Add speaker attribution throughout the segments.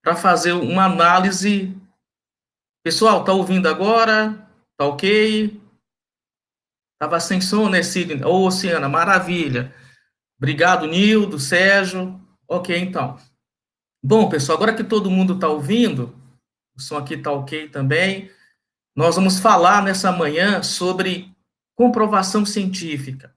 Speaker 1: para fazer uma análise. Pessoal, tá ouvindo agora? Tá ok? Tava sem som, né, Sidney? Ô, Oceana, maravilha. Obrigado, Nildo, Sérgio. Ok, então. Bom, pessoal, agora que todo mundo está ouvindo, o som aqui está ok também, nós vamos falar nessa manhã sobre comprovação científica.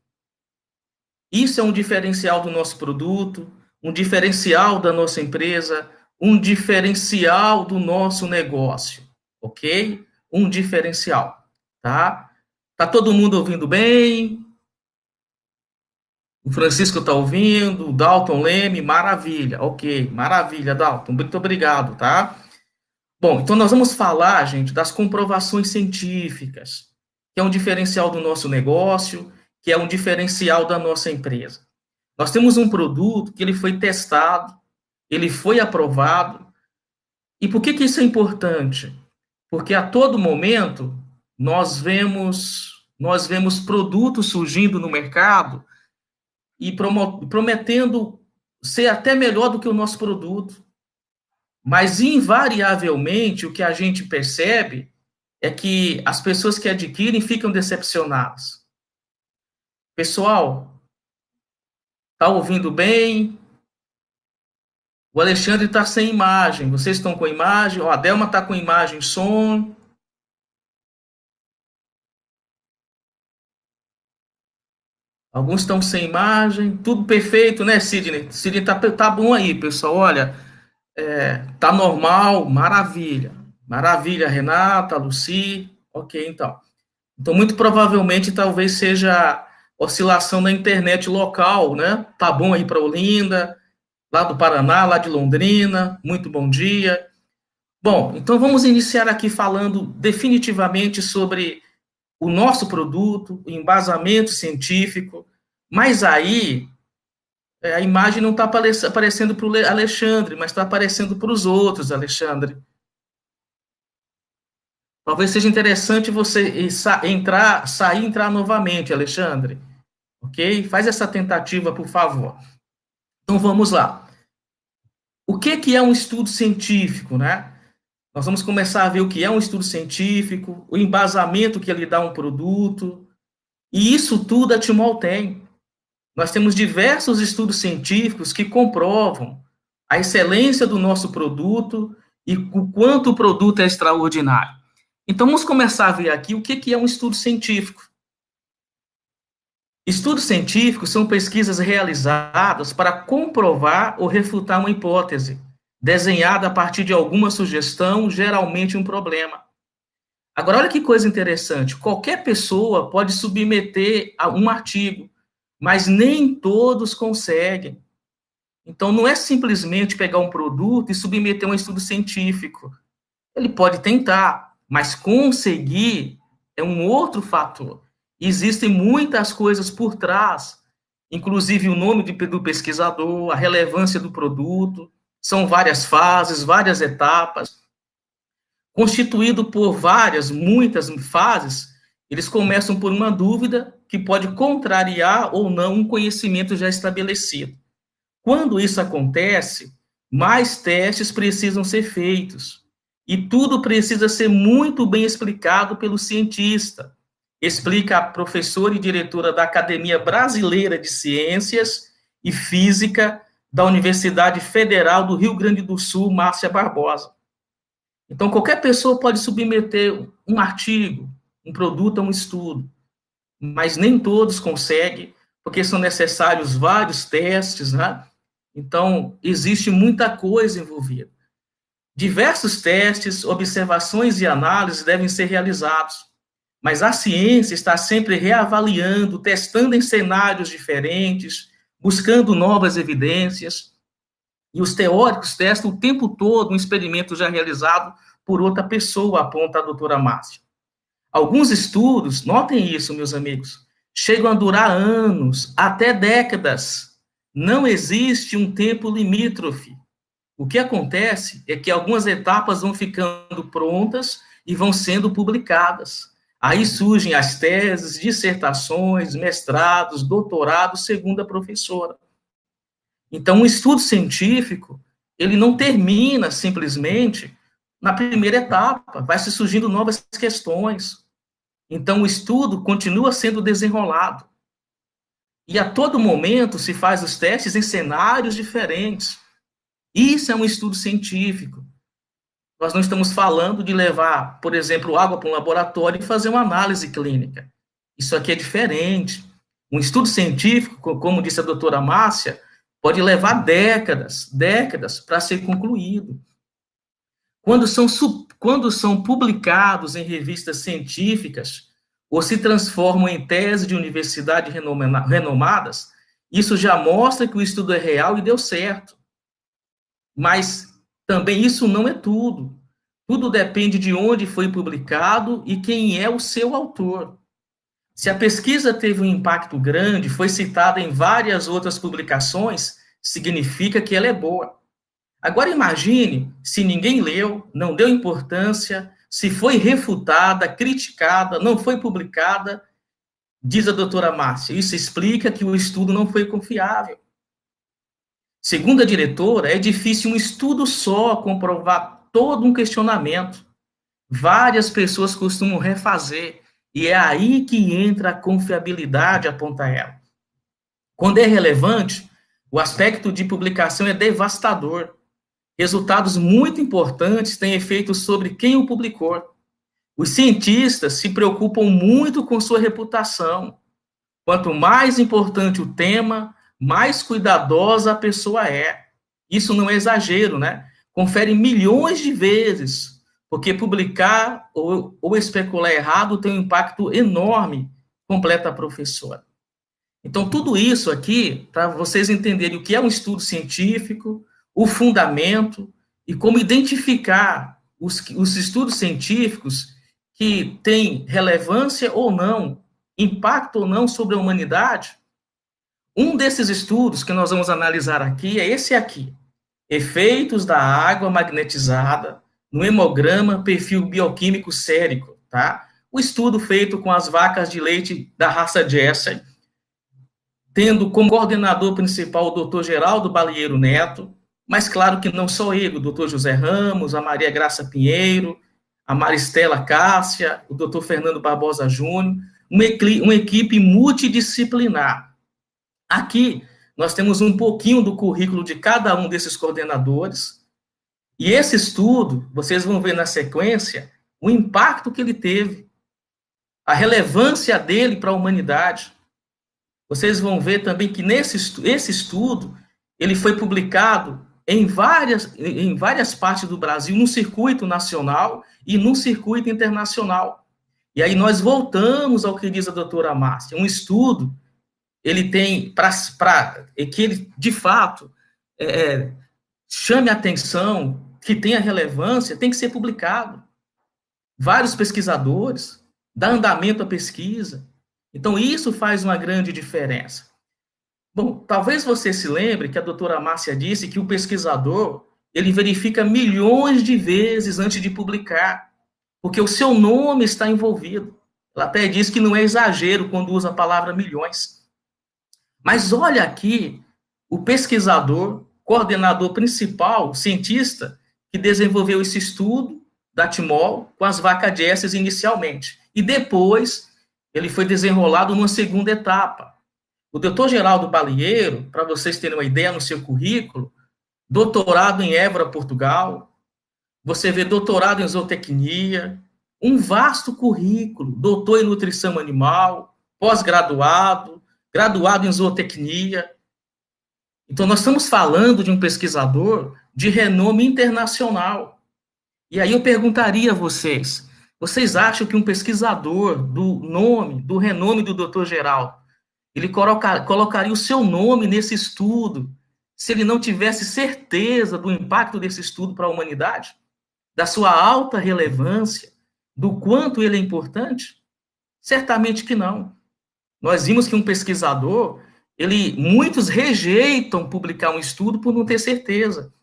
Speaker 1: Isso é um diferencial do nosso produto, um diferencial da nossa empresa, um diferencial do nosso negócio, ok? Um diferencial, tá? Tá todo mundo ouvindo bem? O Francisco está ouvindo, o Dalton Leme, maravilha, ok, maravilha, Dalton, muito obrigado, tá? Bom, então nós vamos falar, gente, das comprovações científicas, que é um diferencial do nosso negócio, que é um diferencial da nossa empresa. Nós temos um produto que ele foi testado, ele foi aprovado. E por que isso é importante? Porque a todo momento nós vemos produtos surgindo no mercado e prometendo ser até melhor do que o nosso produto. Mas invariavelmente o que a gente percebe é que as pessoas que adquirem ficam decepcionadas. Pessoal, tá ouvindo bem? O Alexandre está sem imagem. Vocês estão com imagem? Ó, a Delma está com imagem, som. Alguns estão sem imagem. Tudo perfeito, né, Sidney? Sidney tá bom aí, pessoal. Olha, tá normal, maravilha. Maravilha, Renata, Luci. Ok, então. Então, muito provavelmente, talvez seja oscilação na internet local, né? Tá bom aí para Olinda, lá do Paraná, lá de Londrina. Muito bom dia. Bom, então vamos iniciar aqui falando definitivamente sobre o nosso produto, o embasamento científico, mas aí a imagem não está aparecendo para o Alexandre, mas está aparecendo para os outros, Alexandre. Talvez seja interessante você entrar, sair e entrar novamente, Alexandre. Ok? Faz essa tentativa, por favor. Então vamos lá. O que é um estudo científico, né? Nós vamos começar a ver o que é um estudo científico, o embasamento que ele dá a um produto, e isso tudo a Timol tem. Nós temos diversos estudos científicos que comprovam a excelência do nosso produto e o quanto o produto é extraordinário. Então, vamos começar a ver aqui o que é um estudo científico. Estudos científicos são pesquisas realizadas para comprovar ou refutar uma hipótese, desenhada a partir de alguma sugestão, geralmente um problema. Agora, olha que coisa interessante: qualquer pessoa pode submeter a um artigo, mas nem todos conseguem. Então, não é simplesmente pegar um produto e submeter a um estudo científico. Ele pode tentar, mas conseguir é um outro fator. Existem muitas coisas por trás, inclusive o nome do pesquisador, a relevância do produto, são várias fases, várias etapas. Constituído por muitas fases, eles começam por uma dúvida que pode contrariar ou não um conhecimento já estabelecido. Quando isso acontece, mais testes precisam ser feitos. E tudo precisa ser muito bem explicado pelo cientista. Explica a professora e diretora da Academia Brasileira de Ciências e Física da Universidade Federal do Rio Grande do Sul, Márcia Barbosa. Então, qualquer pessoa pode submeter um artigo, um produto a um estudo, mas nem todos conseguem, porque são necessários vários testes, né? Então, existe muita coisa envolvida. Diversos testes, observações e análises devem ser realizados, mas a ciência está sempre reavaliando, testando em cenários diferentes, buscando novas evidências, e os teóricos testam o tempo todo um experimento já realizado por outra pessoa, aponta a doutora Márcia. Alguns estudos, notem isso, meus amigos, chegam a durar anos, até décadas. Não existe um tempo limítrofe. O que acontece é que algumas etapas vão ficando prontas e vão sendo publicadas. Aí surgem as teses, dissertações, mestrados, doutorados, segundo a professora. Então, um estudo científico, ele não termina simplesmente na primeira etapa, vai se surgindo novas questões. Então, o estudo continua sendo desenrolado. E a todo momento se faz os testes em cenários diferentes. Isso é um estudo científico. Nós não estamos falando de levar, por exemplo, água para um laboratório e fazer uma análise clínica. Isso aqui é diferente. Um estudo científico, como disse a doutora Márcia, pode levar décadas para ser concluído. Quando são publicados em revistas científicas ou se transformam em tese de universidade renomadas, isso já mostra que o estudo é real e deu certo. Mas também isso não é tudo. Tudo depende de onde foi publicado e quem é o seu autor. Se a pesquisa teve um impacto grande, foi citada em várias outras publicações, significa que ela é boa. Agora imagine se ninguém leu, não deu importância, se foi refutada, criticada, não foi publicada, diz a doutora Márcia. Isso explica que o estudo não foi confiável. Segundo a diretora, é difícil um estudo só comprovar todo um questionamento. Várias pessoas costumam refazer, e é aí que entra a confiabilidade, aponta ela. Quando é relevante, o aspecto de publicação é devastador. Resultados muito importantes têm efeitos sobre quem o publicou. Os cientistas se preocupam muito com sua reputação. Quanto mais importante o tema, mais cuidadosa a pessoa é. Isso não é exagero, né? Confere milhões de vezes, porque publicar ou especular errado tem um impacto enorme, completa a professora. Então, tudo isso aqui, para vocês entenderem o que é um estudo científico, o fundamento e como identificar os estudos científicos que têm relevância ou não, impacto ou não sobre a humanidade. Um desses estudos que nós vamos analisar aqui é esse aqui: efeitos da água magnetizada no hemograma perfil bioquímico sérico, tá? O estudo feito com as vacas de leite da raça Jersey, tendo como coordenador principal o Dr. Geraldo Balieiro Neto, mas claro que não só ele, o Dr. José Ramos, a Maria Graça Pinheiro, a Maristela Cássia, o Dr. Fernando Barbosa Júnior, uma equipe multidisciplinar. Aqui nós temos um pouquinho do currículo de cada um desses coordenadores, e esse estudo, vocês vão ver na sequência, o impacto que ele teve, a relevância dele para a humanidade. Vocês vão ver também que esse estudo, ele foi publicado em várias partes do Brasil, no circuito nacional e no circuito internacional. E aí nós voltamos ao que diz a doutora Márcia, um estudo, ele tem, que ele, de fato, chame a atenção, que tenha relevância, tem que ser publicado. Vários pesquisadores, dá andamento à pesquisa. Então, isso faz uma grande diferença. Bom, talvez você se lembre que a doutora Márcia disse que o pesquisador, ele verifica milhões de vezes antes de publicar, porque o seu nome está envolvido. Ela até diz que não é exagero quando usa a palavra milhões. Mas olha aqui, o pesquisador, coordenador principal, cientista, que desenvolveu esse estudo da timol com as vacas Jersey inicialmente. E depois ele foi desenrolado numa segunda etapa. O doutor Geraldo Balieiro, para vocês terem uma ideia no seu currículo, doutorado em Évora, Portugal, você vê doutorado em zootecnia, um vasto currículo, doutor em nutrição animal, pós-graduado, graduado em zootecnia. Então, nós estamos falando de um pesquisador de renome internacional. E aí eu perguntaria a vocês, vocês acham que um pesquisador do renome do Dr. Geraldo, ele colocaria o seu nome nesse estudo, se ele não tivesse certeza do impacto desse estudo para a humanidade? Da sua alta relevância? Do quanto ele é importante? Certamente que não. Nós vimos que um pesquisador, muitos rejeitam publicar um estudo por não ter certeza.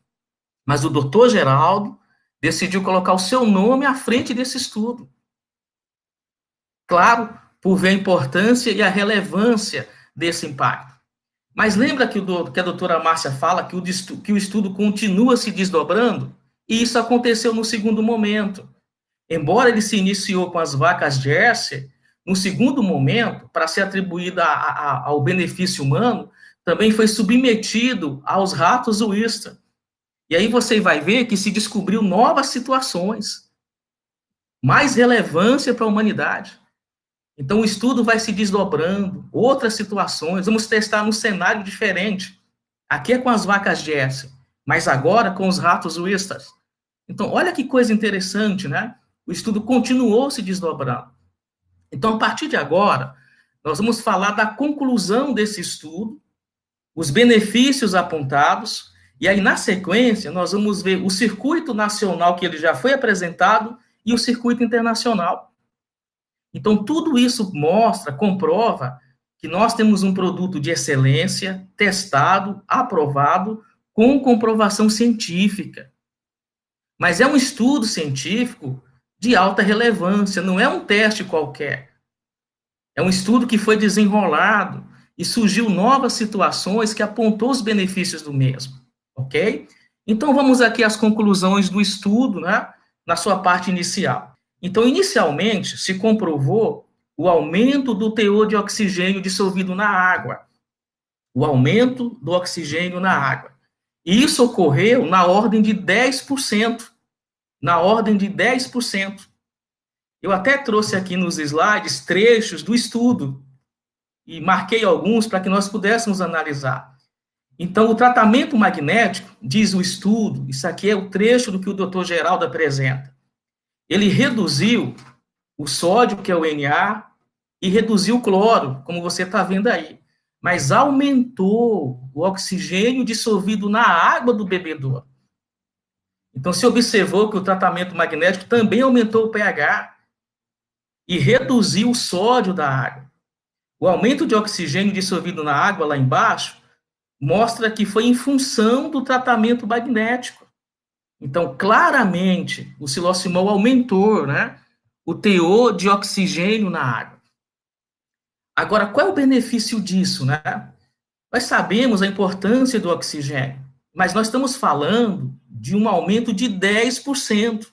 Speaker 1: Mas o Dr. Geraldo decidiu colocar o seu nome à frente desse estudo. Claro, por ver a importância e a relevância desse impacto. Mas lembra que a doutora Márcia fala que o estudo continua se desdobrando? E isso aconteceu no segundo momento. Embora ele se iniciou com as vacas Jersey, no segundo momento, para ser atribuído ao benefício humano, também foi submetido aos ratos Wistar. E aí você vai ver que se descobriu novas situações, mais relevância para a humanidade. Então o estudo vai se desdobrando, outras situações, vamos testar num cenário diferente. Aqui é com as vacas Jersey, mas agora com os ratos Wistar. Então, olha que coisa interessante, né? O estudo continuou se desdobrando. Então, a partir de agora, nós vamos falar da conclusão desse estudo, os benefícios apontados, e aí, na sequência, nós vamos ver o circuito nacional que ele já foi apresentado e o circuito internacional. Então, tudo isso mostra, comprova que nós temos um produto de excelência, testado, aprovado, com comprovação científica. Mas é um estudo científico de alta relevância, não é um teste qualquer. É um estudo que foi desenrolado e surgiu novas situações que apontou os benefícios do mesmo, ok? Então, vamos aqui às conclusões do estudo, né, na sua parte inicial. Então, inicialmente, se comprovou o aumento do teor de oxigênio dissolvido na água, o aumento do oxigênio na água. E isso ocorreu na ordem de 10%, na ordem de 10%. Eu até trouxe aqui nos slides trechos do estudo e marquei alguns para que nós pudéssemos analisar. Então, o tratamento magnético, diz o estudo, isso aqui é o trecho do que o Dr. Geraldo apresenta. Ele reduziu o sódio, que é o Na, e reduziu o cloro, como você está vendo aí. Mas aumentou o oxigênio dissolvido na água do bebedouro. Então, se observou que o tratamento magnético também aumentou o pH e reduziu o sódio da água. O aumento de oxigênio dissolvido na água lá embaixo mostra que foi em função do tratamento magnético. Então, claramente, o silocimol aumentou, né, o teor de oxigênio na água. Agora, qual é o benefício disso, né? Nós sabemos a importância do oxigênio, mas nós estamos falando de um aumento de 10%.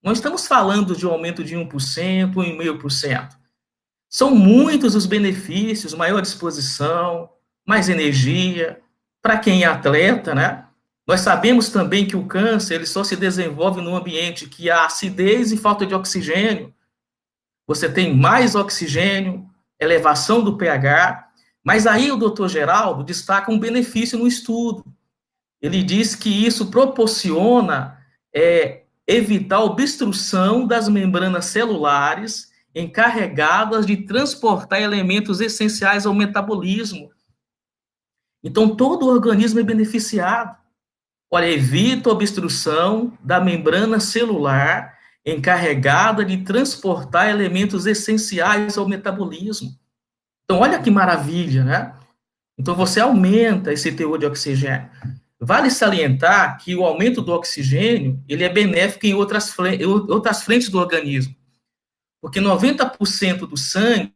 Speaker 1: Não estamos falando de um aumento de 1%, 1,5%. São muitos os benefícios, maior disposição, mais energia, para quem é atleta, né? Nós sabemos também que o câncer ele só se desenvolve num ambiente que há acidez e falta de oxigênio. Você tem mais oxigênio, elevação do pH, mas aí o doutor Geraldo destaca um benefício no estudo. Ele diz que isso proporciona evitar a obstrução das membranas celulares encarregadas de transportar elementos essenciais ao metabolismo. Então, todo o organismo é beneficiado. Olha, evita a obstrução da membrana celular encarregada de transportar elementos essenciais ao metabolismo. Então, olha que maravilha, né? Então, você aumenta esse teor de oxigênio. Vale salientar que o aumento do oxigênio, ele é benéfico em outras frentes do organismo, porque 90% do sangue,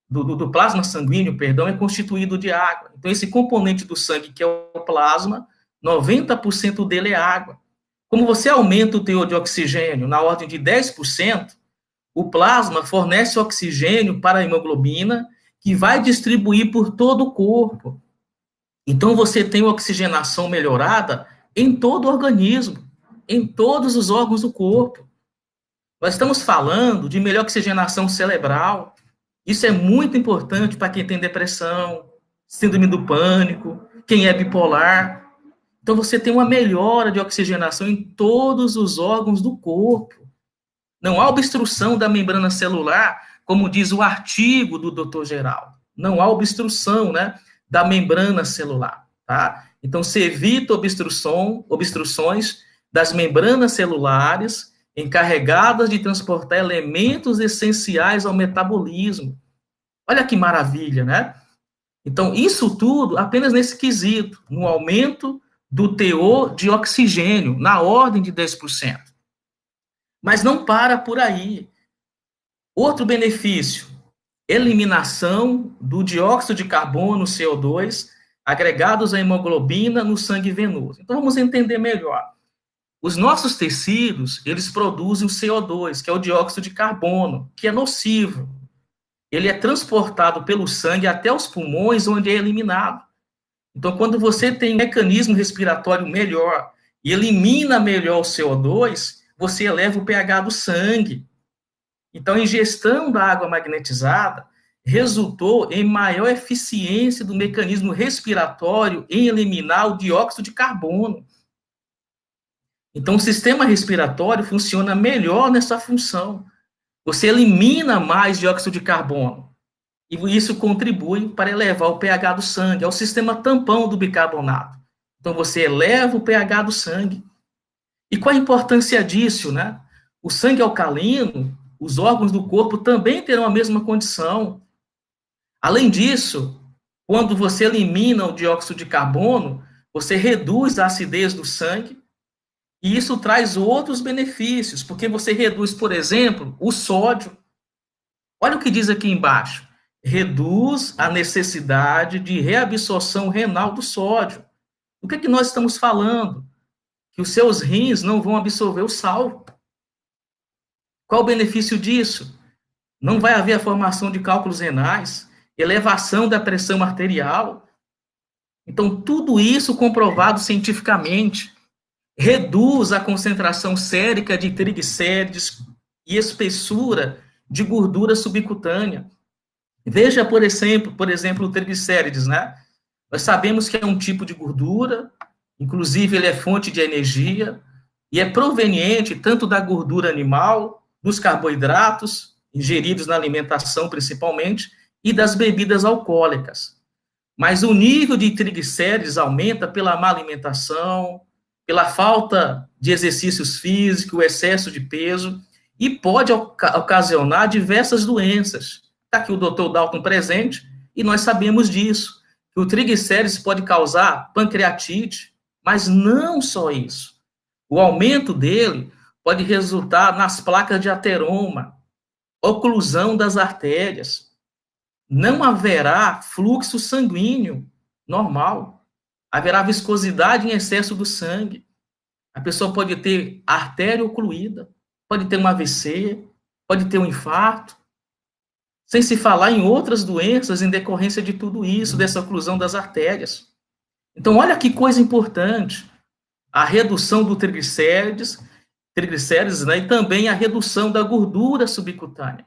Speaker 1: do plasma sanguíneo, perdão, é constituído de água. Então, esse componente do sangue, que é o plasma, 90% dele é água. Como você aumenta o teor de oxigênio na ordem de 10%, o plasma fornece oxigênio para a hemoglobina, que vai distribuir por todo o corpo. Então, você tem oxigenação melhorada em todo o organismo, em todos os órgãos do corpo. Nós estamos falando de melhor oxigenação cerebral. Isso é muito importante para quem tem depressão, síndrome do pânico, quem é bipolar. Então, você tem uma melhora de oxigenação em todos os órgãos do corpo. Não há obstrução da membrana celular, como diz o artigo do Dr. Geraldo. Não há obstrução, né, da membrana celular, tá? Então, se evita obstruções das membranas celulares encarregadas de transportar elementos essenciais ao metabolismo. Olha que maravilha, né? Então, isso tudo apenas nesse quesito, no aumento do teor de oxigênio, na ordem de 10%. Mas não para por aí. Outro benefício, eliminação do dióxido de carbono, CO2, agregados à hemoglobina no sangue venoso. Então, vamos entender melhor. Os nossos tecidos, eles produzem o CO2, que é o dióxido de carbono, que é nocivo. Ele é transportado pelo sangue até os pulmões, onde é eliminado. Então, quando você tem um mecanismo respiratório melhor e elimina melhor o CO2, você eleva o pH do sangue. Então, a ingestão da água magnetizada resultou em maior eficiência do mecanismo respiratório em eliminar o dióxido de carbono. Então, o sistema respiratório funciona melhor nessa função. Você elimina mais dióxido de carbono. E isso contribui para elevar o pH do sangue. É o sistema tampão do bicarbonato. Então, você eleva o pH do sangue. E qual a importância disso, né? O sangue alcalino, os órgãos do corpo também terão a mesma condição. Além disso, quando você elimina o dióxido de carbono, você reduz a acidez do sangue, e isso traz outros benefícios, porque você reduz, por exemplo, o sódio. Olha o que diz aqui embaixo. Reduz a necessidade de reabsorção renal do sódio. O que é que nós estamos falando? Que os seus rins não vão absorver o sal. Qual o benefício disso? Não vai haver a formação de cálculos renais, elevação da pressão arterial. Então, tudo isso comprovado cientificamente reduz a concentração sérica de triglicérides e espessura de gordura subcutânea. Veja, por exemplo, o triglicérides, né? Nós sabemos que é um tipo de gordura, inclusive ele é fonte de energia, e é proveniente tanto da gordura animal, dos carboidratos, ingeridos na alimentação principalmente, e das bebidas alcoólicas. Mas o nível de triglicérides aumenta pela má alimentação, pela falta de exercícios físicos, o excesso de peso, e pode ocasionar diversas doenças. Está aqui o Dr. Dalton presente, e nós sabemos disso, que o triglicérides pode causar pancreatite, mas não só isso. O aumento dele pode resultar nas placas de ateroma, oclusão das artérias. Não haverá fluxo sanguíneo normal. Haverá viscosidade em excesso do sangue. A pessoa pode ter artéria ocluída, pode ter um AVC, pode ter um infarto, sem se falar em outras doenças em decorrência de tudo isso, dessa oclusão das artérias. Então, olha que coisa importante. A redução do triglicérides, né, e também a redução da gordura subcutânea.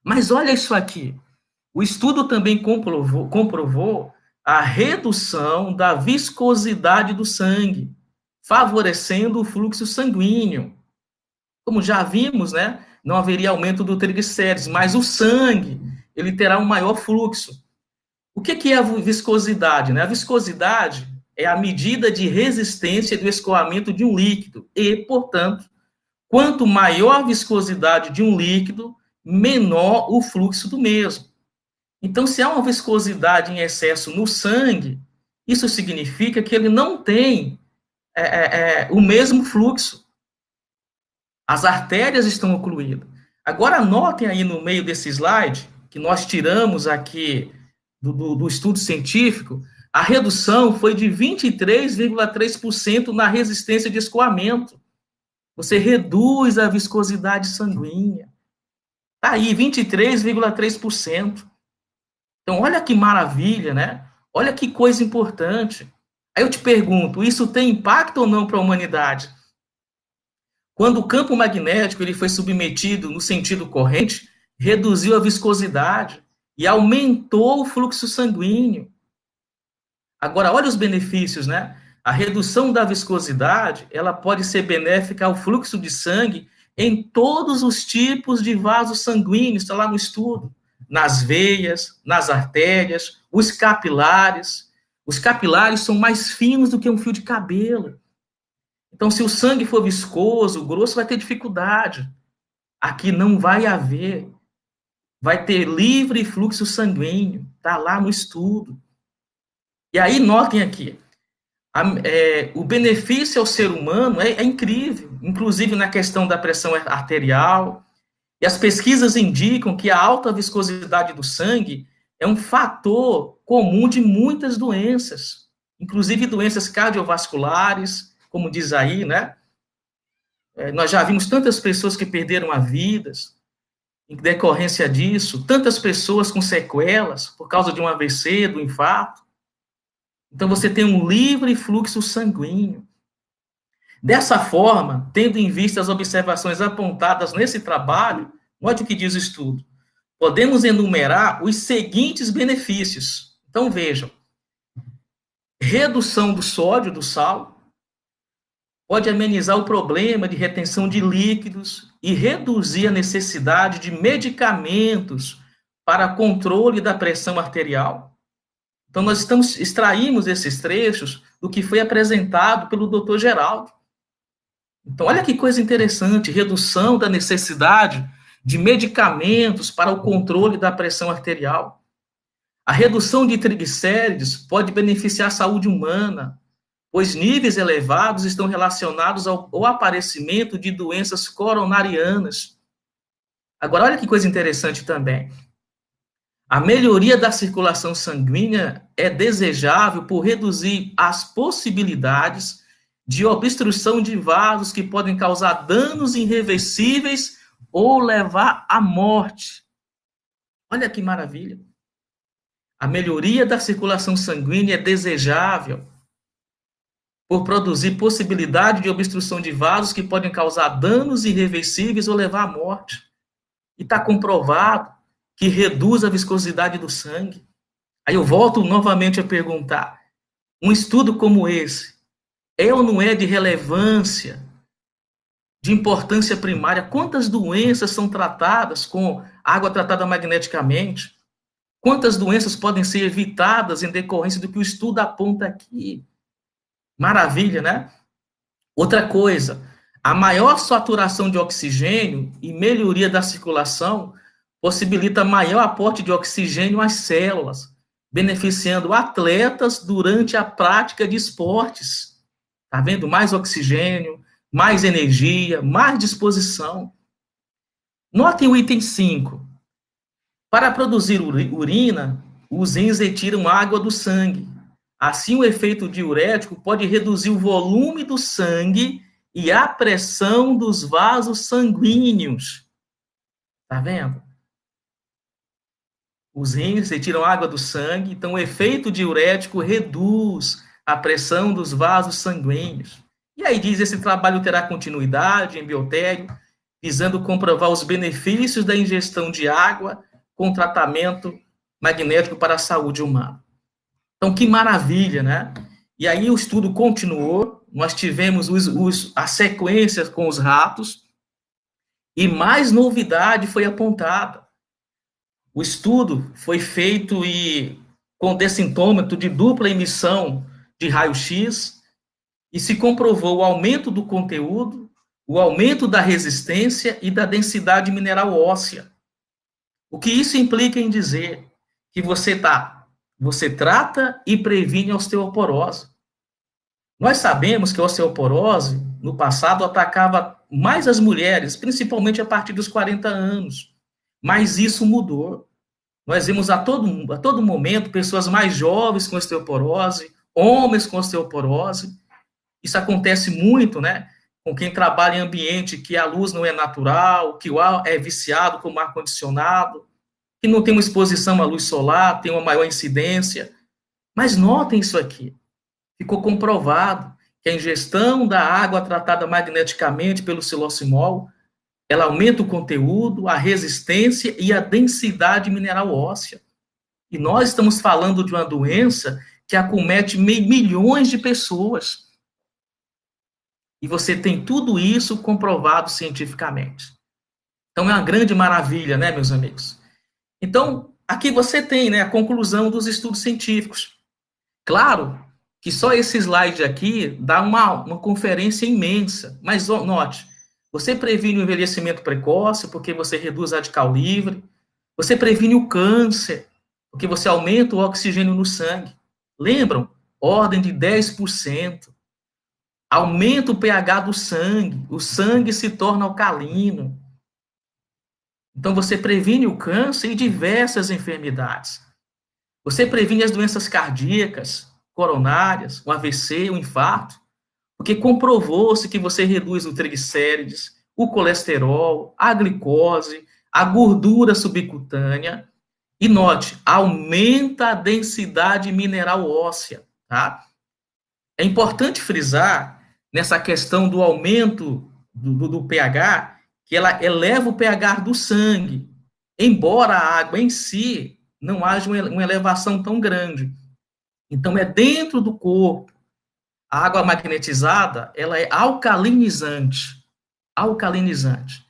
Speaker 1: Mas olha isso aqui. O estudo também comprovou a redução da viscosidade do sangue, favorecendo o fluxo sanguíneo. Como já vimos, né, não haveria aumento do triglicérides, mas o sangue, ele terá um maior fluxo. O que é a viscosidade, né? A viscosidade é a medida de resistência do escoamento de um líquido e, portanto, quanto maior a viscosidade de um líquido, menor o fluxo do mesmo. Então, se há uma viscosidade em excesso no sangue, isso significa que ele não tem o mesmo fluxo. As artérias estão ocluídas. Agora, anotem aí no meio desse slide, que nós tiramos aqui do estudo científico, a redução foi de 23,3% na resistência de escoamento. Você reduz a viscosidade sanguínea. Está aí, 23,3%. Então, olha que maravilha, né? Olha que coisa importante. Aí eu te pergunto, isso tem impacto ou não para a humanidade? Quando o campo magnético ele foi submetido no sentido corrente, reduziu a viscosidade e aumentou o fluxo sanguíneo. Agora, olha os benefícios, né? A redução da viscosidade, ela pode ser benéfica ao fluxo de sangue em todos os tipos de vasos sanguíneos, está lá no estudo. Nas veias, nas artérias, os capilares. Os capilares são mais finos do que um fio de cabelo. Então, se o sangue for viscoso, grosso, vai ter dificuldade. Aqui não vai haver. Vai ter livre fluxo sanguíneo. Está lá no estudo. E aí, notem aqui. O benefício ao ser humano é incrível. Inclusive na questão da pressão arterial. E as pesquisas indicam que a alta viscosidade do sangue é um fator comum de muitas doenças, inclusive doenças cardiovasculares, como diz aí, né? Nós já vimos tantas pessoas que perderam a vida em decorrência disso, tantas pessoas com sequelas por causa de um AVC, do infarto. Então, você tem um livre fluxo sanguíneo. Dessa forma, tendo em vista as observações apontadas nesse trabalho, note o que diz o estudo. Podemos enumerar os seguintes benefícios. Então, vejam: redução do sódio, do sal, pode amenizar o problema de retenção de líquidos e reduzir a necessidade de medicamentos para controle da pressão arterial. Então, nós extraímos esses trechos do que foi apresentado pelo Dr. Geraldo. Então, olha que coisa interessante, redução da necessidade de medicamentos para o controle da pressão arterial. A redução de triglicérides pode beneficiar a saúde humana, pois níveis elevados estão relacionados ao aparecimento de doenças coronarianas. Agora, olha que coisa interessante também. A melhoria da circulação sanguínea é desejável por reduzir as possibilidades de obstrução de vasos que podem causar danos irreversíveis ou levar à morte. Olha que maravilha. A melhoria da circulação sanguínea é desejável por produzir possibilidade de obstrução de vasos que podem causar danos irreversíveis ou levar à morte. E está comprovado que reduz a viscosidade do sangue. Aí eu volto novamente a perguntar, um estudo como esse, é ou não é de relevância, de importância primária? Quantas doenças são tratadas com água tratada magneticamente? Quantas doenças podem ser evitadas em decorrência do que o estudo aponta aqui? Maravilha, né? Outra coisa, a maior saturação de oxigênio e melhoria da circulação possibilita maior aporte de oxigênio às células, beneficiando atletas durante a prática de esportes. Tá vendo? Mais oxigênio, mais energia, mais disposição. Notem o item 5. Para produzir urina, os rins retiram água do sangue. Assim, o efeito diurético pode reduzir o volume do sangue e a pressão dos vasos sanguíneos. Tá vendo? Os rins retiram água do sangue, então o efeito diurético reduz a pressão dos vasos sanguíneos. E aí diz, esse trabalho terá continuidade em biotério, visando comprovar os benefícios da ingestão de água com tratamento magnético para a saúde humana. Então, que maravilha, né? E aí o estudo continuou, nós tivemos a sequência com os ratos, e mais novidade foi apontada. O estudo foi feito com densitômetro de dupla emissão de raio-x e se comprovou o aumento do conteúdo, o aumento da resistência e da densidade mineral óssea. O que isso implica em dizer que você trata e previne a osteoporose. Nós sabemos que a osteoporose, no passado, atacava mais as mulheres, principalmente a partir dos 40 anos. Mas isso mudou. Nós vemos a todo momento pessoas mais jovens com osteoporose, homens com osteoporose. Isso acontece muito, né? Com quem trabalha em ambiente que a luz não é natural, que o ar é viciado como ar-condicionado, que não tem uma exposição à luz solar, tem uma maior incidência. Mas notem isso aqui. Ficou comprovado que a ingestão da água tratada magneticamente pelo silocimol, ela aumenta o conteúdo, a resistência e a densidade mineral óssea. E nós estamos falando de uma doença que acomete milhões de pessoas. E você tem tudo isso comprovado cientificamente. Então, é uma grande maravilha, né, meus amigos? Então, aqui você tem, né, a conclusão dos estudos científicos. Claro que só esse slide aqui dá uma conferência imensa, mas note, você previne o envelhecimento precoce, porque você reduz radical livre, você previne o câncer, porque você aumenta o oxigênio no sangue. Lembram? Ordem de 10%. Aumenta o pH do sangue, o sangue se torna alcalino. Então, você previne o câncer e diversas enfermidades. Você previne as doenças cardíacas, coronárias, o AVC, o infarto, porque comprovou-se que você reduz o triglicérides, o colesterol, a glicose, a gordura subcutânea e note, aumenta a densidade mineral óssea, tá? É importante frisar nessa questão do aumento do pH, que ela eleva o pH do sangue, embora a água em si não haja uma elevação tão grande. Então, é dentro do corpo. A água magnetizada, ela é alcalinizante. Alcalinizante.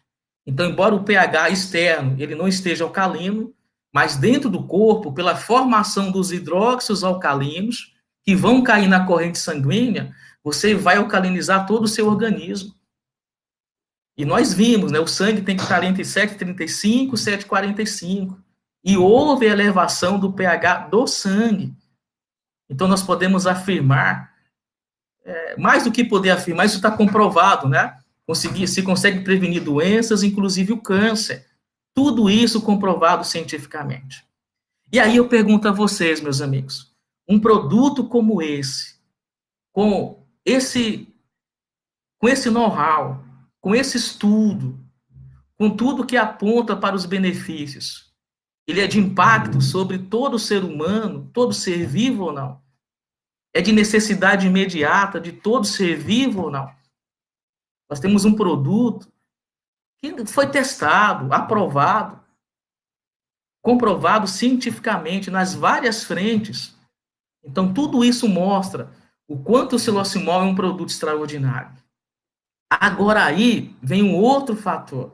Speaker 1: Então, embora o pH externo ele não esteja alcalino, mas dentro do corpo, pela formação dos hidróxidos alcalinos, que vão cair na corrente sanguínea, você vai alcalinizar todo o seu organismo. E nós vimos, né, o sangue tem que estar entre 7,35 e 7,45. E houve elevação do pH do sangue. Então, nós podemos afirmar, mais do que poder afirmar, isso está comprovado, né? Se consegue prevenir doenças, inclusive o câncer. Tudo isso comprovado cientificamente. E aí eu pergunto a vocês, meus amigos, um produto como esse, com esse, com esse know-how, com esse estudo, com tudo que aponta para os benefícios, ele é de impacto sobre todo ser humano, todo ser vivo ou não? É de necessidade imediata de todo ser vivo ou não? Nós temos um produto que foi testado, aprovado, comprovado cientificamente nas várias frentes. Então, tudo isso mostra o quanto o silocimol é um produto extraordinário. Agora aí vem um outro fator.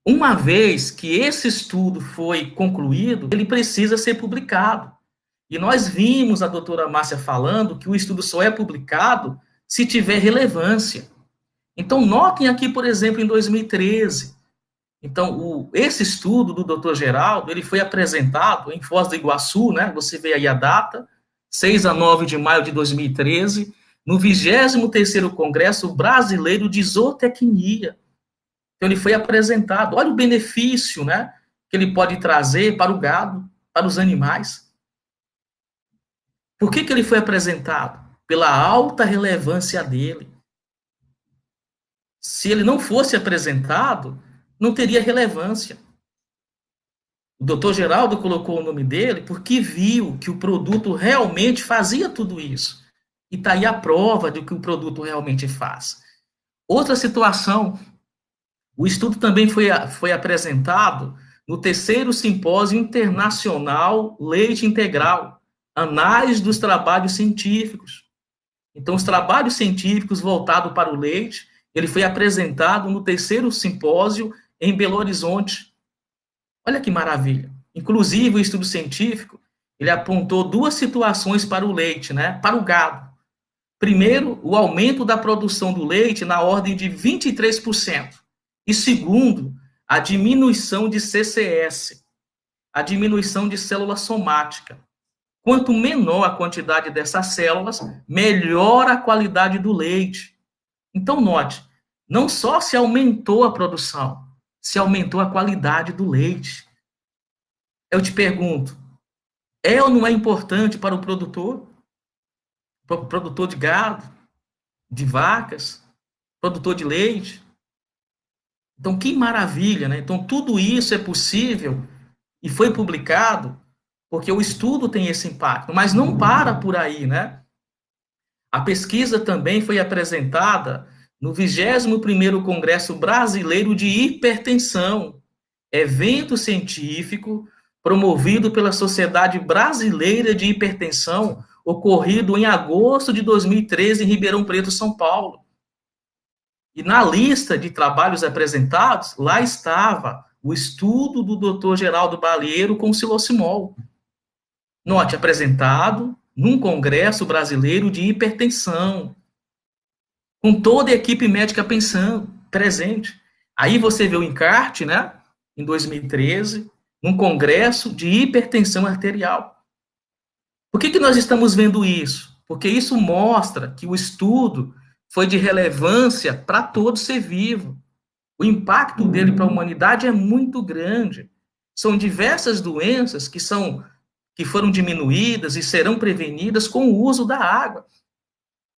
Speaker 1: Uma vez que esse estudo foi concluído, ele precisa ser publicado. E nós vimos a doutora Márcia falando que o estudo só é publicado se tiver relevância. Então, notem aqui, por exemplo, em 2013. Então, esse estudo do Dr. Geraldo, ele foi apresentado em Foz do Iguaçu, né? Você vê aí a data, 6 a 9 de maio de 2013, no 23º Congresso Brasileiro de Zootecnia. Então, ele foi apresentado. Olha o benefício, né, que ele pode trazer para o gado, para os animais. Por que ele foi apresentado? Pela alta relevância dele. Se ele não fosse apresentado, não teria relevância. O doutor Geraldo colocou o nome dele porque viu que o produto realmente fazia tudo isso. E está aí a prova de que o produto realmente faz. Outra situação, o estudo também foi apresentado no terceiro simpósio internacional Leite Integral, análise dos trabalhos científicos. Então, os trabalhos científicos voltados para o leite, ele foi apresentado no terceiro simpósio em Belo Horizonte. Olha que maravilha. Inclusive, o estudo científico, ele apontou duas situações para o leite, né? Para o gado. Primeiro, o aumento da produção do leite na ordem de 23%. E segundo, a diminuição de CCS, a diminuição de célula somática. Quanto menor a quantidade dessas células, melhor a qualidade do leite. Então, note, não só se aumentou a produção, se aumentou a qualidade do leite. Eu te pergunto, é ou não é importante para o produtor de gado, de vacas, produtor de leite? Então, que maravilha, né? Então, tudo isso é possível e foi publicado porque o estudo tem esse impacto, mas não para por aí, né? A pesquisa também foi apresentada no 21º Congresso Brasileiro de Hipertensão, evento científico promovido pela Sociedade Brasileira de Hipertensão, ocorrido em agosto de 2013 em Ribeirão Preto, São Paulo. E na lista de trabalhos apresentados, lá estava o estudo do Dr. Geraldo Balieiro com silocimol. Note, apresentado num congresso brasileiro de hipertensão, com toda a equipe médica pensando, presente. Aí você vê o encarte, né, em 2013, num congresso de hipertensão arterial. Por que nós estamos vendo isso? Porque isso mostra que o estudo foi de relevância para todo ser vivo. O impacto dele para a humanidade é muito grande. São diversas doenças que foram diminuídas e serão prevenidas com o uso da água.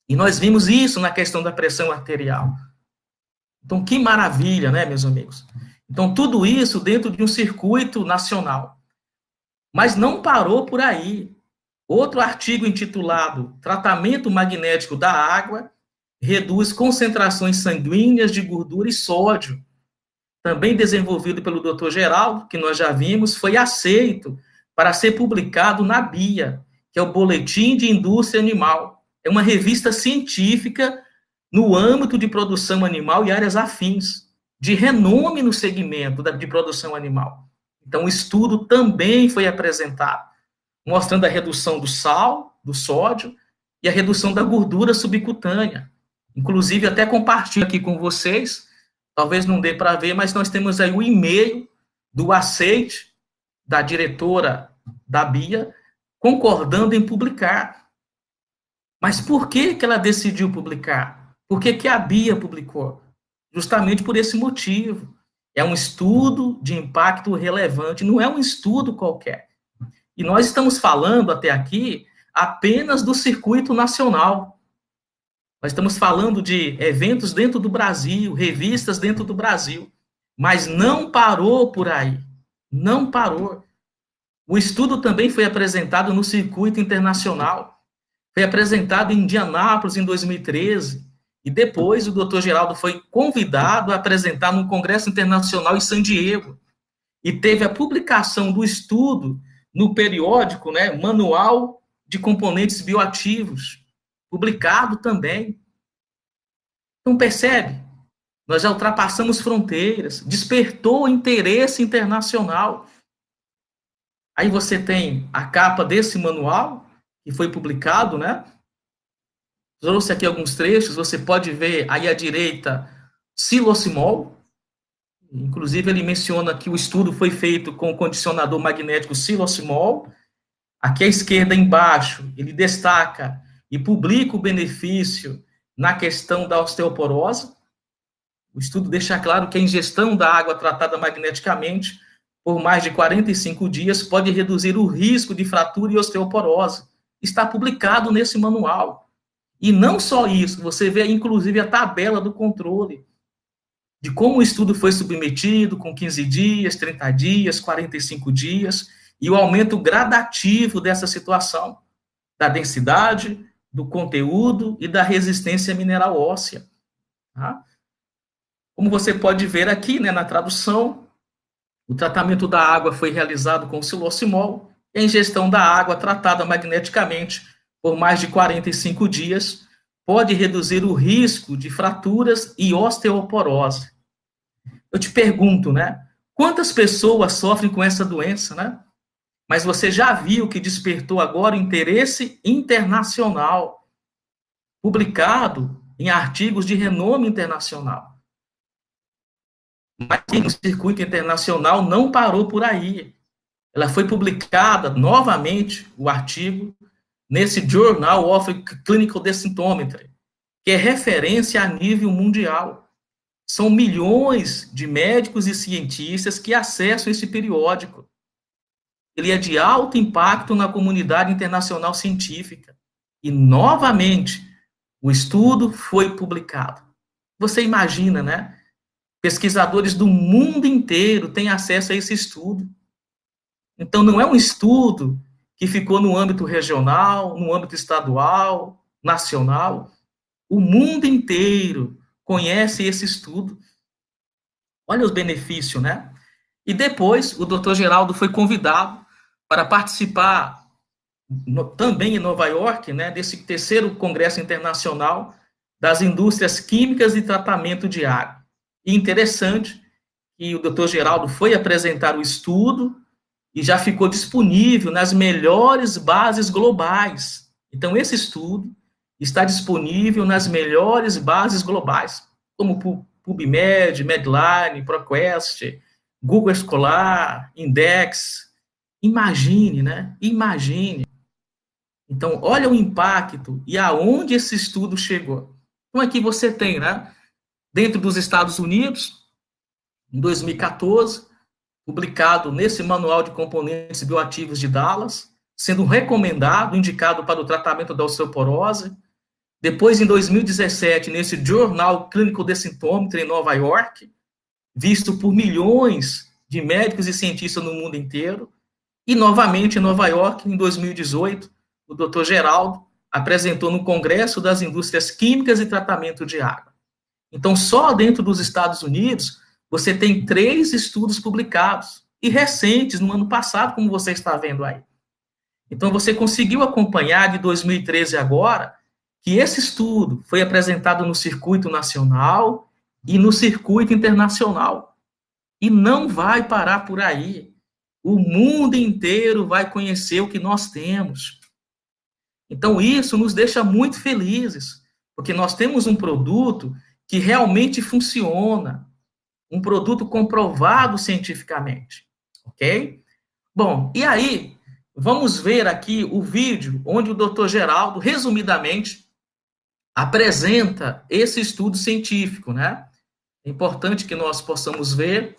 Speaker 1: E nós vimos isso na questão da pressão arterial. Então, que maravilha, né, meus amigos? Então, tudo isso dentro de um circuito nacional. Mas não parou por aí. Outro artigo intitulado Tratamento Magnético da Água reduz concentrações sanguíneas de gordura e sódio, também desenvolvido pelo Dr. Geraldo, que nós já vimos, foi aceito para ser publicado na BIA, que é o Boletim de Indústria Animal. É uma revista científica no âmbito de produção animal e áreas afins, de renome no segmento de produção animal. Então, o estudo também foi apresentado, mostrando a redução do sal, do sódio, e a redução da gordura subcutânea. Inclusive, até compartilho aqui com vocês, talvez não dê para ver, mas nós temos aí o e-mail do aceite da diretora da BIA, concordando em publicar. Mas por que ela decidiu publicar? Por que a BIA publicou? Justamente por esse motivo. É um estudo de impacto relevante, não é um estudo qualquer. E nós estamos falando até aqui apenas do circuito nacional. Nós estamos falando de eventos dentro do Brasil, revistas dentro do Brasil. Mas não parou por aí. Não parou. O estudo também foi apresentado no circuito internacional. Foi apresentado em Indianápolis em 2013. E depois o Dr. Geraldo foi convidado a apresentar no Congresso Internacional em San Diego. E teve a publicação do estudo no periódico, né, Manual de Componentes Bioativos, publicado também. Então, percebe? Nós já ultrapassamos fronteiras, despertou interesse internacional. Aí você tem a capa desse manual, que foi publicado, né? Trouxe aqui alguns trechos, você pode ver aí à direita, silocimol. Inclusive, ele menciona que o estudo foi feito com o condicionador magnético silocimol. Aqui à esquerda, embaixo, ele destaca e publica o benefício na questão da osteoporose. O estudo deixa claro que a ingestão da água tratada magneticamente por mais de 45 dias pode reduzir o risco de fratura e osteoporose. Está publicado nesse manual. E não só isso, você vê inclusive a tabela do controle de como o estudo foi submetido com 15 dias, 30 dias, 45 dias, e o aumento gradativo dessa situação, da densidade, do conteúdo e da resistência mineral óssea. Tá? Como você pode ver aqui, né, na tradução, o tratamento da água foi realizado com silocimol, e a ingestão da água tratada magneticamente por mais de 45 dias pode reduzir o risco de fraturas e osteoporose. Eu te pergunto, né? Quantas pessoas sofrem com essa doença, né? Mas você já viu que despertou agora o interesse internacional, publicado em artigos de renome internacional. Mas no circuito internacional não parou por aí. Ela foi publicada novamente, o artigo, nesse Journal of Clinical Densitometry, que é referência a nível mundial. São milhões de médicos e cientistas que acessam esse periódico. Ele é de alto impacto na comunidade internacional científica. E, novamente, o estudo foi publicado. Você imagina, né? Pesquisadores do mundo inteiro têm acesso a esse estudo. Então, não é um estudo que ficou no âmbito regional, no âmbito estadual, nacional. O mundo inteiro conhece esse estudo. Olha os benefícios, né? E depois, o Dr. Geraldo foi convidado para participar também em Nova York, né, desse terceiro Congresso Internacional das Indústrias Químicas e Tratamento de Água. E interessante que o Dr. Geraldo foi apresentar o estudo e já ficou disponível nas melhores bases globais. Então, esse estudo está disponível nas melhores bases globais, como PubMed, Medline, ProQuest, Google Escolar, Index. Imagine, né? Imagine. Então, olha o impacto e aonde esse estudo chegou. Então, aqui você tem, né? Dentro dos Estados Unidos, em 2014, publicado nesse Manual de Componentes Bioativos de Dallas, sendo recomendado, indicado para o tratamento da osteoporose. Depois, em 2017, nesse Journal Clinical Densitometry em Nova York, visto por milhões de médicos e cientistas no mundo inteiro. E, novamente, em Nova York, em 2018, o Dr. Geraldo apresentou no Congresso das Indústrias Químicas e Tratamento de Água. Então, só dentro dos Estados Unidos, você tem 3 estudos publicados, e recentes, no ano passado, como você está vendo aí. Então, você conseguiu acompanhar de 2013 agora, que esse estudo foi apresentado no circuito nacional e no circuito internacional. E não vai parar por aí. O mundo inteiro vai conhecer o que nós temos. Então, isso nos deixa muito felizes, porque nós temos um produto que realmente funciona, um produto comprovado cientificamente, ok? Bom, e aí, vamos ver aqui o vídeo onde o Dr. Geraldo, resumidamente, apresenta esse estudo científico, né? É importante que nós possamos ver.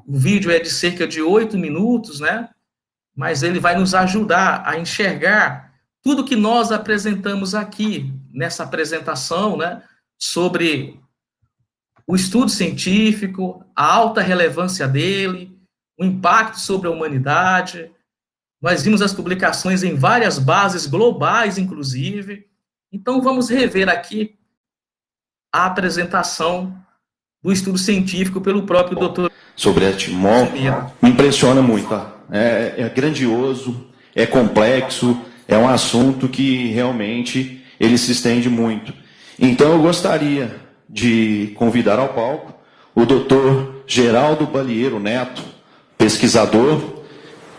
Speaker 1: O vídeo é de cerca de 8 minutos, né? Mas ele vai nos ajudar a enxergar tudo que nós apresentamos aqui nessa apresentação, né? Sobre o estudo científico, a alta relevância dele, o impacto sobre a humanidade. Nós vimos as publicações em várias bases globais, inclusive. Então, vamos rever aqui a apresentação do estudo científico pelo próprio doutor.
Speaker 2: Sobre a Timon, me impressiona muito. É grandioso, é complexo, é um assunto que realmente ele se estende muito. Então, eu gostaria de convidar ao palco o doutor Geraldo Balieiro Neto, pesquisador,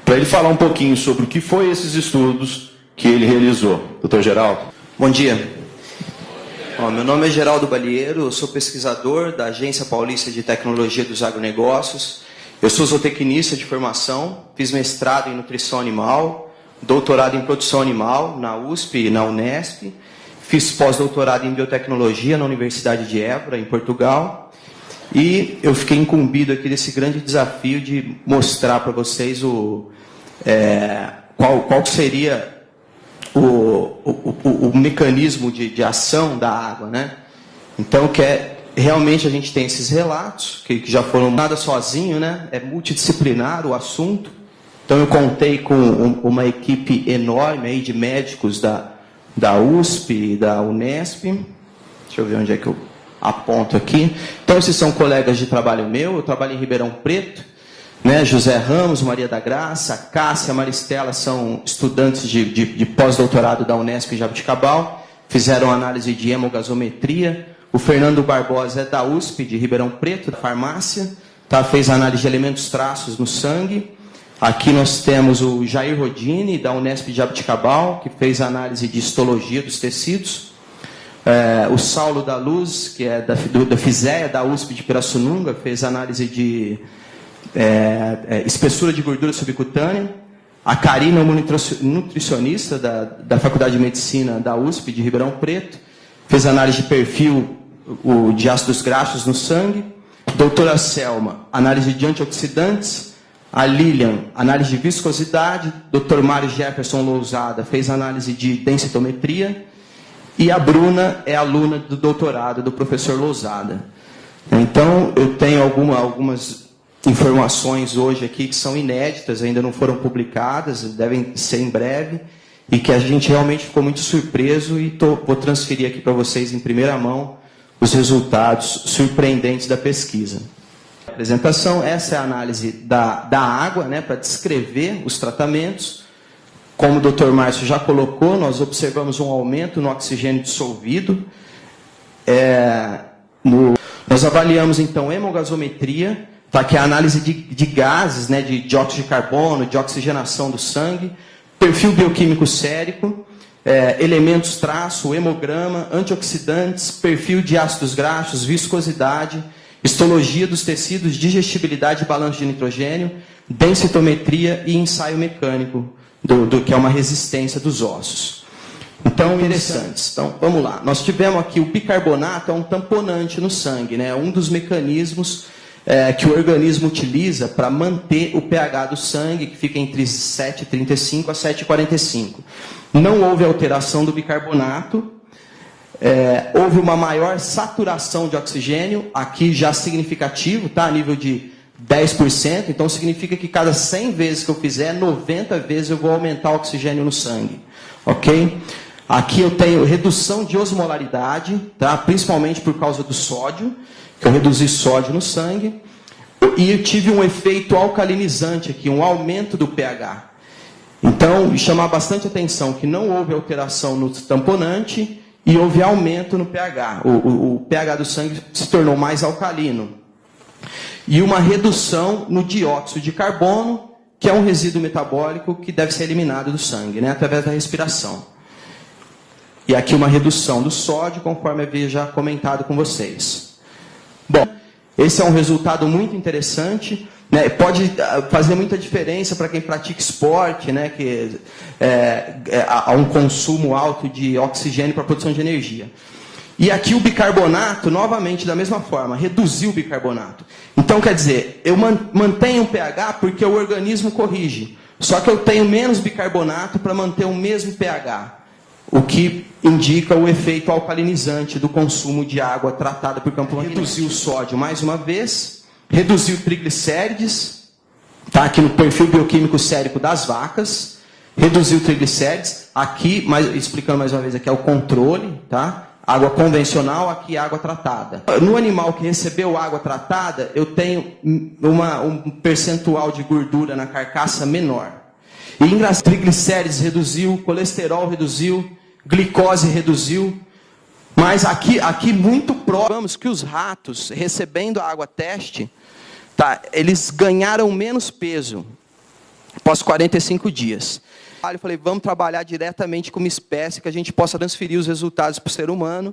Speaker 2: para ele falar um pouquinho sobre o que foi esses estudos que ele realizou. Doutor Geraldo.
Speaker 3: Bom dia. Meu nome é Geraldo Balieiro, eu sou pesquisador da Agência Paulista de Tecnologia dos Agronegócios. Eu sou zootecnista de formação, fiz mestrado em nutrição animal, doutorado em produção animal na USP e na Unesp, fiz pós-doutorado em biotecnologia na Universidade de Évora, em Portugal, e eu fiquei incumbido aqui desse grande desafio de mostrar para vocês qual seria o mecanismo de ação da água, né? Então, realmente a gente tem esses relatos, que já foram nada sozinho, né? É multidisciplinar o assunto. Então, eu contei com uma equipe enorme aí de médicos da USP e da Unesp. Deixa eu ver onde é que eu aponto aqui. Então, esses são colegas de trabalho meu. Eu trabalho em Ribeirão Preto, né? José Ramos, Maria da Graça, Cássia, Maristela são estudantes de pós-doutorado da Unesp em Jabuticabal, fizeram análise de hemogasometria. O Fernando Barbosa é da USP, de Ribeirão Preto, da farmácia, tá? Fez análise de elementos traços no sangue. Aqui nós temos o Jair Rodini, da Unesp de Jabuticabal, que fez análise de histologia dos tecidos. O Saulo da Luz, que é da FISEA, da USP de Pirassununga, fez análise de espessura de gordura subcutânea. A Karina, uma nutricionista da Faculdade de Medicina da USP de Ribeirão Preto, fez análise de perfil de ácidos graxos no sangue. Doutora Selma, análise de antioxidantes. A Lilian, análise de viscosidade. Dr. Mário Jefferson Lousada fez análise de densitometria. E a Bruna é aluna do doutorado do professor Lousada. Então, eu tenho algumas informações hoje aqui que são inéditas, ainda não foram publicadas, devem ser em breve, e que a gente realmente ficou muito surpreso, e vou transferir aqui para vocês em primeira mão os resultados surpreendentes da pesquisa. A apresentação, essa é a análise da água, né, para descrever os tratamentos. Como o Dr. Márcio já colocou, nós observamos um aumento no oxigênio dissolvido. Nós avaliamos, então, hemogasometria, tá, que é a análise de gases, né, de dióxido de carbono, de oxigenação do sangue, perfil bioquímico sérico, elementos traço, hemograma, antioxidantes, perfil de ácidos graxos, viscosidade, histologia dos tecidos, digestibilidade e balanço de nitrogênio, densitometria e ensaio mecânico, que é uma resistência dos ossos. Então, interessantes. Então, vamos lá. Nós tivemos aqui o bicarbonato, é um tamponante no sangue, né? Um dos mecanismos que o organismo utiliza para manter o pH do sangue, que fica entre 7,35 a 7,45. Não houve alteração do bicarbonato, houve uma maior saturação de oxigênio, aqui já significativo, tá? A nível de 10%, então significa que cada 100 vezes que eu fizer, 90 vezes eu vou aumentar o oxigênio no sangue, ok? Aqui eu tenho redução de osmolaridade, tá? Principalmente por causa do sódio, que eu reduzi sódio no sangue, e eu tive um efeito alcalinizante aqui, um aumento do pH. Então, chamar bastante atenção que não houve alteração no tamponante e houve aumento no pH. O pH do sangue se tornou mais alcalino. E uma redução no dióxido de carbono, que é um resíduo metabólico que deve ser eliminado do sangue, né, através da respiração. E aqui uma redução do sódio, conforme havia já comentado com vocês. Bom, esse é um resultado muito interessante, né, pode fazer muita diferença para quem pratica esporte, né, que há um consumo alto de oxigênio para a produção de energia. E aqui o bicarbonato, novamente, da mesma forma, reduziu o bicarbonato. Então, quer dizer, eu mantenho o pH porque o organismo corrige. Só que eu tenho menos bicarbonato para manter o mesmo pH. O que indica o efeito alcalinizante do consumo de água tratada por campo magnético. Reduziu o sódio mais uma vez, reduziu triglicérides, tá? Aqui no perfil bioquímico sérico das vacas, reduziu triglicérides, aqui, explicando mais uma vez, aqui é o controle, tá? Água convencional, aqui água tratada. No animal que recebeu água tratada, eu tenho um percentual de gordura na carcaça menor. E triglicérides reduziu, colesterol reduziu, glicose reduziu. Mas aqui muito próximo, vamos que os ratos, recebendo a água teste, tá, eles ganharam menos peso após 45 dias. Eu falei, vamos trabalhar diretamente com uma espécie que a gente possa transferir os resultados para o ser humano,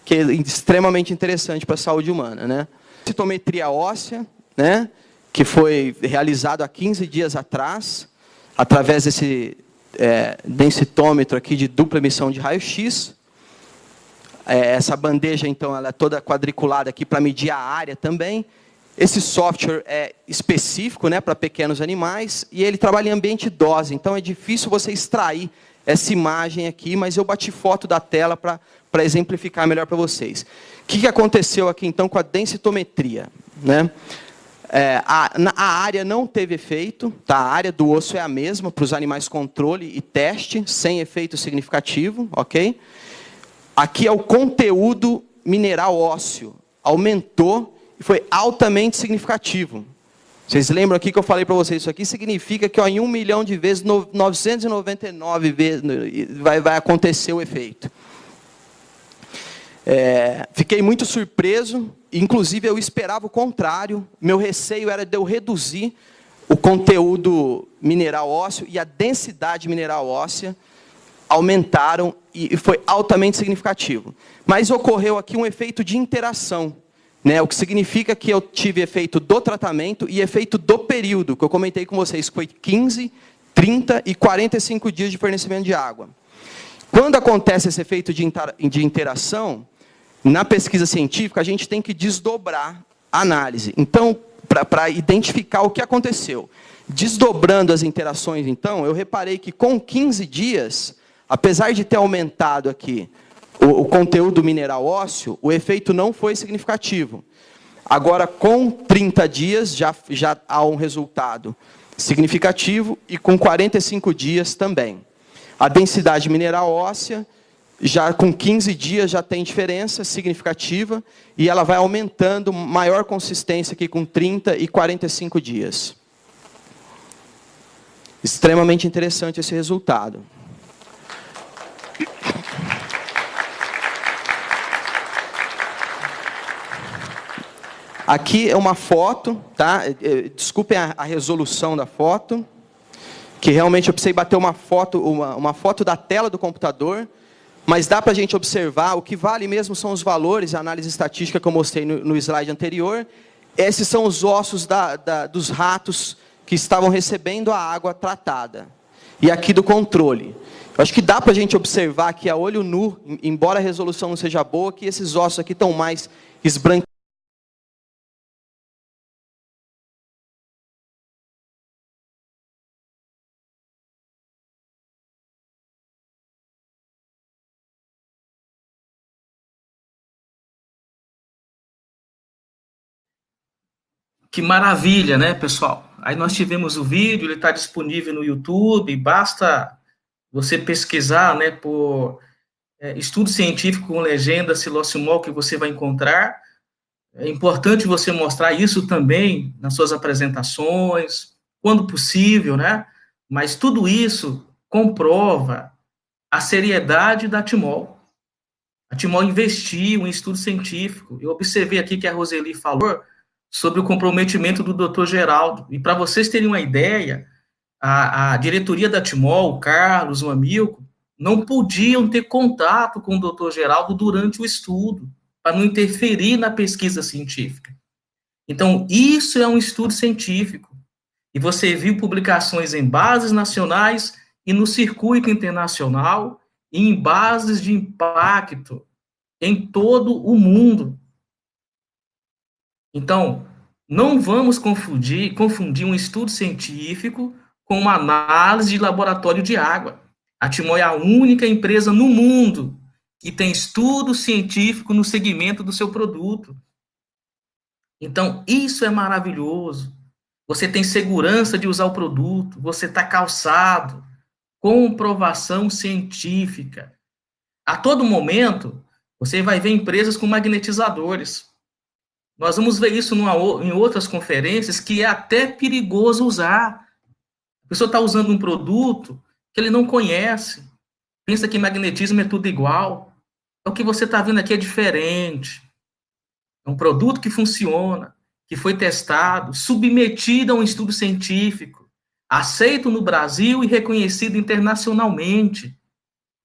Speaker 3: que é extremamente interessante para a saúde humana, né? Densitometria óssea, né, que foi realizado há 15 dias atrás, através desse densitômetro aqui de dupla emissão de raio-x. Essa bandeja, então, ela é toda quadriculada aqui para medir a área também. Esse software é específico, né, para pequenos animais e ele trabalha em ambiente dose. Então é difícil você extrair essa imagem aqui, mas eu bati foto da tela para exemplificar melhor para vocês. O que aconteceu aqui então com a densitometria, né? A área não teve efeito, tá? A área do osso é a mesma para os animais controle e teste, sem efeito significativo, ok? Aqui é o conteúdo mineral ósseo, aumentou e foi altamente significativo. Vocês lembram aqui que eu falei para vocês, isso aqui significa que em 1 milhão de vezes, 999 vezes vai acontecer o efeito. Fiquei muito surpreso, inclusive eu esperava o contrário, meu receio era de eu reduzir o conteúdo mineral ósseo e a densidade mineral óssea aumentaram e foi altamente significativo. Mas ocorreu aqui um efeito de interação, né, o que significa que eu tive efeito do tratamento e efeito do período, que eu comentei com vocês, que foi 15, 30 e 45 dias de fornecimento de água. Quando acontece esse efeito de interação, na pesquisa científica, a gente tem que desdobrar a análise. Então, para identificar o que aconteceu. Desdobrando as interações, então, eu reparei que com 15 dias, apesar de ter aumentado aqui o conteúdo mineral ósseo, o efeito não foi significativo. Agora, com 30 dias, já há um resultado significativo e com 45 dias também. A densidade mineral óssea, já com 15 dias, já tem diferença significativa e ela vai aumentando, maior consistência aqui com 30 e 45 dias. Extremamente interessante esse resultado. Aqui é uma foto, tá? Desculpem a resolução da foto, que realmente eu precisei bater uma foto da tela do computador, mas dá para a gente observar, o que vale mesmo são os valores, a análise estatística que eu mostrei no slide anterior. Esses são os ossos dos ratos que estavam recebendo a água tratada. E aqui do controle. Eu acho que dá para a gente observar que a olho nu, embora a resolução não seja boa, que esses ossos aqui estão mais esbranquiçados.
Speaker 1: Que maravilha, né, pessoal? Aí nós tivemos o vídeo, ele está disponível no YouTube, basta você pesquisar, né, por estudo científico com legenda Psilocimol que você vai encontrar. É importante você mostrar isso também nas suas apresentações, quando possível, né? Mas tudo isso comprova a seriedade da Timol. A Timol investiu em estudo científico. Eu observei aqui que a Roseli falou sobre o comprometimento do Dr. Geraldo. E para vocês terem uma ideia, a diretoria da Timol, o Carlos, o Amilco, não podiam ter contato com o Dr. Geraldo durante o estudo, para não interferir na pesquisa científica. Então, isso é um estudo científico. E você viu publicações em bases nacionais e no circuito internacional, e em bases de impacto em todo o mundo. Então, não vamos confundir um estudo científico com uma análise de laboratório de água. A Timol é a única empresa no mundo que tem estudo científico no segmento do seu produto. Então, isso é maravilhoso. Você tem segurança de usar o produto, você está calçado, comprovação científica. A todo momento, você vai ver empresas com magnetizadores. Nós vamos ver isso em outras conferências, que é até perigoso usar. A pessoa está usando um produto que ele não conhece, pensa que magnetismo é tudo igual. O que você está vendo aqui é diferente. É um produto que funciona, que foi testado, submetido a um estudo científico, aceito no Brasil e reconhecido internacionalmente.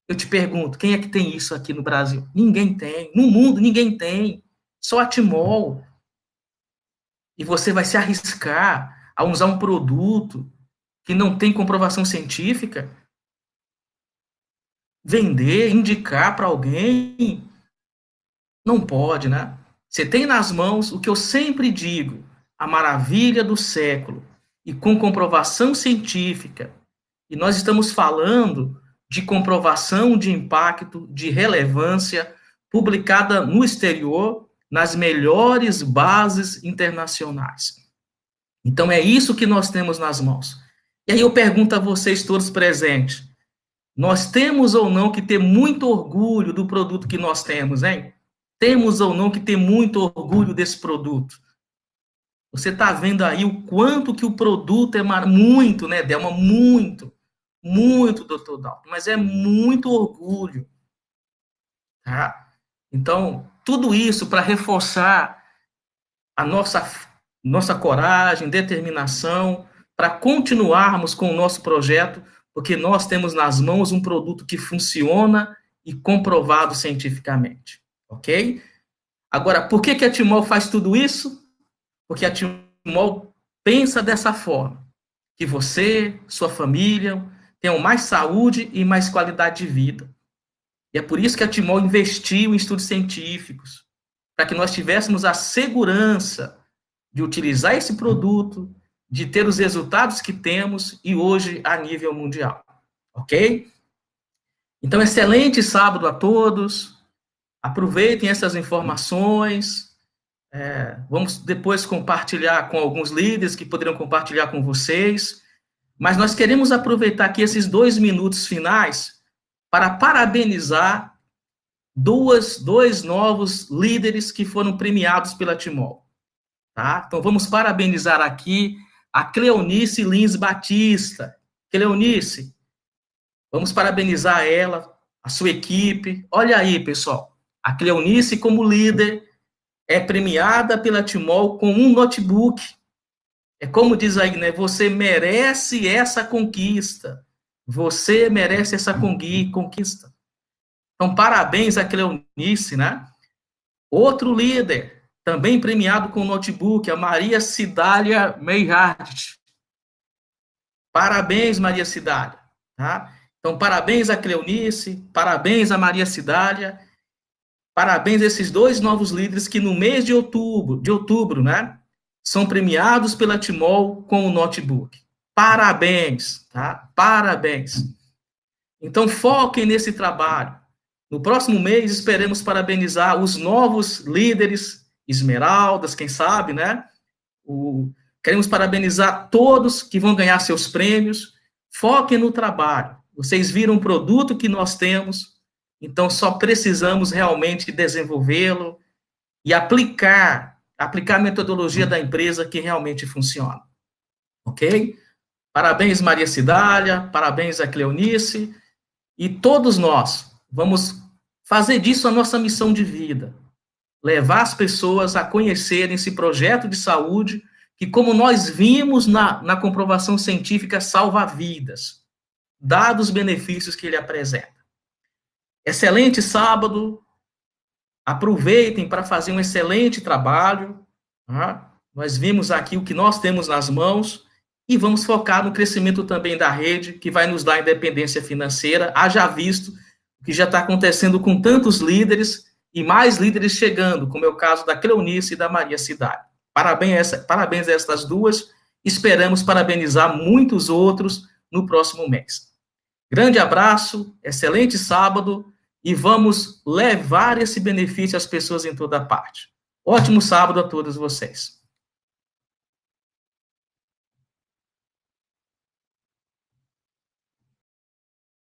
Speaker 1: Eu te pergunto, quem é que tem isso aqui no Brasil? Ninguém tem. No mundo, ninguém tem. Só a Timol. E você vai se arriscar a usar um produto que não tem comprovação científica? Vender, indicar para alguém? Não pode, né? Você tem nas mãos o que eu sempre digo, a maravilha do século, e com comprovação científica. E nós estamos falando de comprovação de impacto, de relevância, publicada no exterior, nas melhores bases internacionais. Então, é isso que nós temos nas mãos. E aí eu pergunto a vocês todos presentes, nós temos ou não que ter muito orgulho do produto que nós temos, hein? Temos ou não que ter muito orgulho desse produto? Você está vendo aí o quanto que o produto é muito, né, Delma? Muito, doutor Dalton, mas é muito orgulho. Tá? Então, tudo isso para reforçar a nossa coragem, determinação, para continuarmos com o nosso projeto, porque nós temos nas mãos um produto que funciona e comprovado cientificamente. Ok? Agora, por que a Timol faz tudo isso? Porque a Timol pensa dessa forma, que você, sua família, tenham mais saúde e mais qualidade de vida. E é por isso que a Timol investiu em estudos científicos, para que nós tivéssemos a segurança de utilizar esse produto, de ter os resultados que temos e hoje a nível mundial. Ok? Então, excelente sábado a todos. Aproveitem essas informações. Vamos depois compartilhar com alguns líderes que poderão compartilhar com vocês. Mas nós queremos aproveitar aqui esses 2 minutos finais para parabenizar dois novos líderes que foram premiados pela Timol. Tá? Então, vamos parabenizar aqui a Cleonice Lins Batista. Cleonice, vamos parabenizar ela, a sua equipe. Olha aí, pessoal, a Cleonice, como líder, é premiada pela Timol com um notebook. É como diz aí, né? Você merece essa conquista. Você merece essa conquista. Então, parabéns a Cleonice, né? Outro líder, também premiado com notebook, a Maria Cidália Meirhard. Parabéns, Maria Cidália. Tá? Então, parabéns a Cleonice, parabéns a Maria Cidália, parabéns a esses 2 novos líderes que no mês de outubro, né, são premiados pela Timol com o notebook. Parabéns, tá? Parabéns. Então, foquem nesse trabalho. No próximo mês, esperemos parabenizar os novos líderes, esmeraldas, quem sabe, né? Queremos parabenizar todos que vão ganhar seus prêmios. Foquem no trabalho. Vocês viram o produto que nós temos, então só precisamos realmente desenvolvê-lo e aplicar a metodologia da empresa que realmente funciona. Ok? Parabéns, Maria Cidália, parabéns a Cleonice, e todos nós vamos fazer disso a nossa missão de vida, levar as pessoas a conhecerem esse projeto de saúde que, como nós vimos na comprovação científica, salva vidas, dados os benefícios que ele apresenta. Excelente sábado, aproveitem para fazer um excelente trabalho, tá? Nós vimos aqui o que nós temos nas mãos e vamos focar no crescimento também da rede, que vai nos dar independência financeira, haja visto o que já está acontecendo com tantos líderes e mais líderes chegando, como é o caso da Cleonice e da Maria Cidália. Parabéns a estas duas, esperamos parabenizar muitos outros no próximo mês. Grande abraço, excelente sábado, e vamos levar esse benefício às pessoas em toda parte. Ótimo sábado a todos vocês.